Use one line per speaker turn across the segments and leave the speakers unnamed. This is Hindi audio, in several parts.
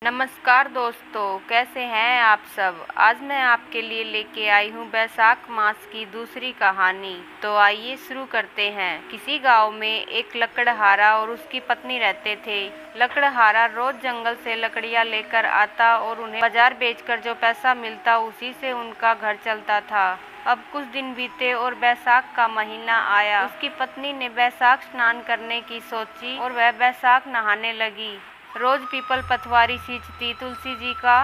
नमस्कार दोस्तों, कैसे हैं आप सब। आज मैं आपके लिए लेके आई हूँ बैसाख मास की दूसरी कहानी। तो आइए शुरू करते हैं। किसी गांव में एक लकड़हारा और उसकी पत्नी रहते थे। लकड़हारा रोज जंगल से लकड़ियाँ लेकर आता और उन्हें बाजार बेचकर जो पैसा मिलता उसी से उनका घर चलता था। अब कुछ दिन बीते और बैसाख का महीना आया। उसकी पत्नी ने बैसाख स्नान करने की सोची और वह बैसाख नहाने लगी। रोज पीपल पथवारी सींचती, तुलसी जी का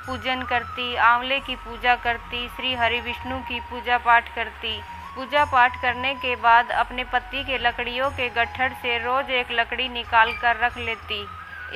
पूजन करती, आंवले की पूजा करती, श्री हरि विष्णु की पूजा पाठ करती। पूजा पाठ करने के बाद अपने पति के लकड़ियों के गट्ठर से रोज एक लकड़ी निकाल कर रख लेती।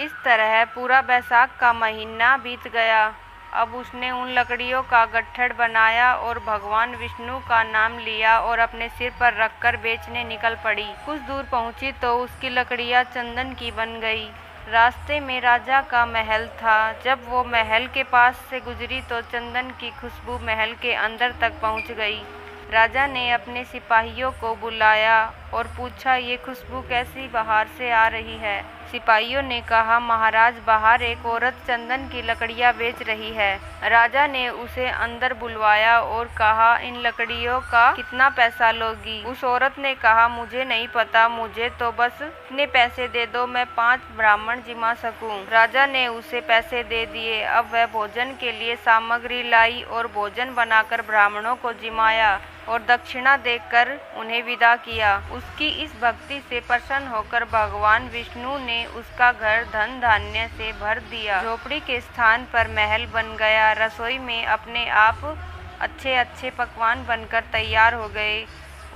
इस तरह पूरा बैसाख का महीना बीत गया। अब उसने उन लकड़ियों का गट्ठर बनाया और भगवान विष्णु का नाम लिया और अपने सिर पर रखकर बेचने निकल पड़ी। कुछ दूर पहुंची तो उसकी लकड़ियां चंदन की बन गई। रास्ते में राजा का महल था। जब वो महल के पास से गुजरी तो चंदन की खुशबू महल के अंदर तक पहुंच गई। राजा ने अपने सिपाहियों को बुलाया और पूछा, ये खुशबू कैसी बाहर से आ रही है। सिपाहियों ने कहा, महाराज, बाहर एक औरत चंदन की लकड़ियां बेच रही है। राजा ने उसे अंदर बुलवाया और कहा, इन लकड़ियों का कितना पैसा लोगी। उस औरत ने कहा, मुझे नहीं पता, मुझे तो बस इतने पैसे दे दो, मैं 5 ब्राह्मण जिमा सकूं। राजा ने उसे पैसे दे दिए। अब वह भोजन के लिए सामग्री लाई और भोजन बनाकर ब्राह्मणों को जिमाया और दक्षिणा देकर उन्हें विदा किया। उसकी इस भक्ति से प्रसन्न होकर भगवान विष्णु ने उसका घर धन धान्य से भर दिया। झोपड़ी के स्थान पर महल बन गया। रसोई में अपने आप अच्छे अच्छे पकवान बनकर तैयार हो गए।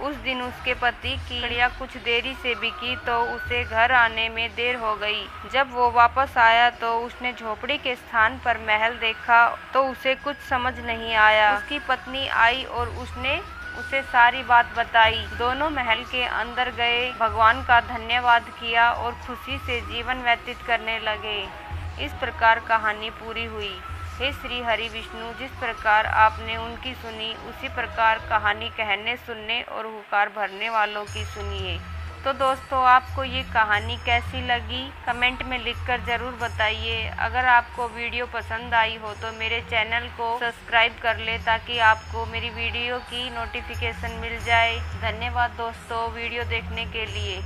उस दिन उसके पति की लकड़ियां कुछ देरी से बिकी तो उसे घर आने में देर हो गई। जब वो वापस आया तो उसने झोपड़ी के स्थान पर महल देखा तो उसे कुछ समझ नहीं आया। उसकी पत्नी आई और उसने उसे सारी बात बताई। दोनों महल के अंदर गए, भगवान का धन्यवाद किया और खुशी से जीवन व्यतीत करने लगे। इस प्रकार कहानी पूरी हुई। हे श्री हरि विष्णु, जिस प्रकार आपने उनकी सुनी उसी प्रकार कहानी कहने, सुनने और हुकार भरने वालों की सुनिए। तो दोस्तों, आपको ये कहानी कैसी लगी कमेंट में लिखकर ज़रूर बताइए। अगर आपको वीडियो पसंद आई हो तो मेरे चैनल को सब्सक्राइब कर ले ताकि आपको मेरी वीडियो की नोटिफिकेशन मिल जाए। धन्यवाद दोस्तों वीडियो देखने के लिए।